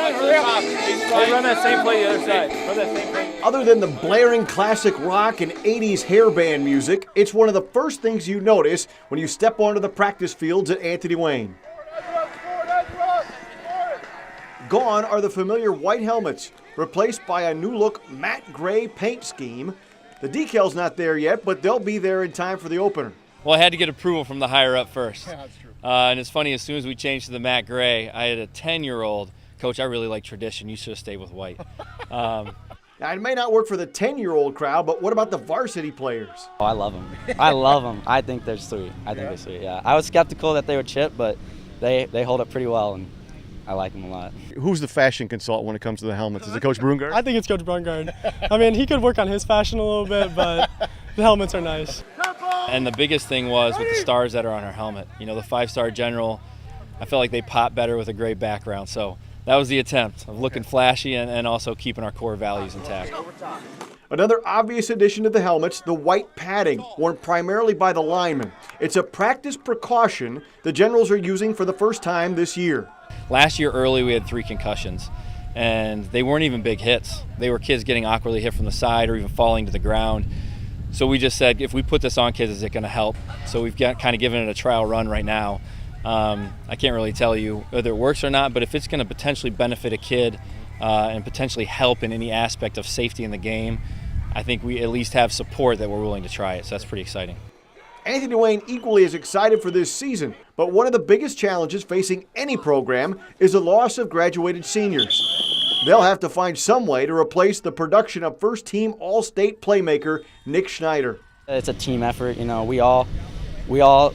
Run that same play the other side. Run that same play. Other than the blaring classic rock and 80s hairband music, it's one of the first things you notice when you step onto the practice fields at Anthony Wayne. Gone are the familiar white helmets, replaced by a new-look matte gray paint scheme. The decal's not there yet, but they'll be there in time for the opener. Well, I had to get approval from the higher up first. Yeah, that's true. And it's funny, as soon as we changed to the matte gray, I had a 10-year-old, Coach, I really like tradition. You should have stayed with white. Now, it may not work for the 10-year-old crowd, but what about the varsity players? Oh, I love them. I love them. I think they're sweet. They're sweet, yeah. I was skeptical that they would chip, but they hold up pretty well, and I like them a lot. Who's the fashion consultant when it comes to the helmets? Is it Coach Brungard? I think it's Coach Brungard. I mean, he could work on his fashion a little bit, but the helmets are nice. And the biggest thing was with the stars that are on our helmet. You know, the 5-star general, I felt like they pop better with a gray background. So that was the attempt of looking flashy and also keeping our core values intact. Another obvious addition to the helmets, the white padding, worn primarily by the linemen. It's a practice precaution the Generals are using for the first time this year. Last year early we had 3 concussions, and they weren't even big hits. They were kids getting awkwardly hit from the side or even falling to the ground. So we just said, if we put this on kids, is it going to help? So we've kind of given it a trial run right now. I can't really tell you whether it works or not, but if it's going to potentially benefit a kid and potentially help in any aspect of safety in the game, I think we at least have support that we're willing to try it. So that's pretty exciting. Anthony Wayne equally is excited for this season, but one of the biggest challenges facing any program is the loss of graduated seniors. They'll have to find some way to replace the production of first-team All-State playmaker Nick Schneider. It's a team effort. You know, we all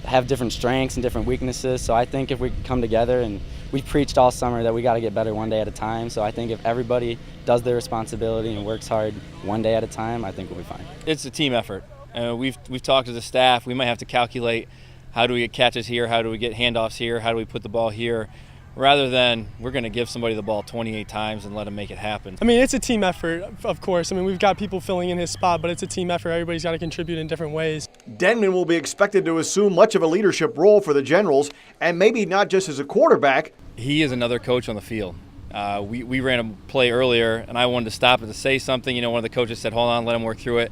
have different strengths and different weaknesses, so I think if we come together, and we preached all summer that we got to get better one day at a time, so I think if everybody does their responsibility and works hard one day at a time, I think we'll be fine. It's a team effort. We've talked to the staff. We might have to calculate how do we get catches here, how do we get handoffs here, how do we put the ball here, rather than we're going to give somebody the ball 28 times and let them make it happen. I mean, it's a team effort, of course. I mean, we've got people filling in his spot, but it's a team effort. Everybody's got to contribute in different ways. Denman will be expected to assume much of a leadership role for the Generals, and maybe not just as a quarterback. He is another coach on the field. We ran a play earlier, and I wanted to stop it to say something. You know, one of the coaches said, hold on, let him work through it.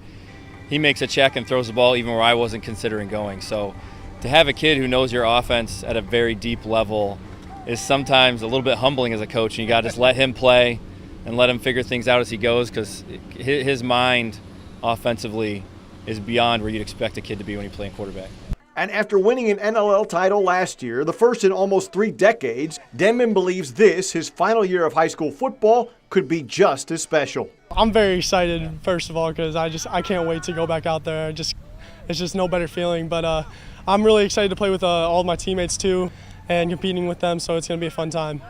He makes a check and throws the ball even where I wasn't considering going. So to have a kid who knows your offense at a very deep level is sometimes a little bit humbling as a coach, and you got to just let him play and let him figure things out as he goes, because his mind offensively is beyond where you'd expect a kid to be when you're playing quarterback. And after winning an NLL title last year, the first in almost 3 decades, Denman believes this, his final year of high school football, could be just as special. I'm very excited, first of all, because I can't wait to go back out there. It's just no better feeling. But I'm really excited to play with all of my teammates too and competing with them, so it's going to be a fun time.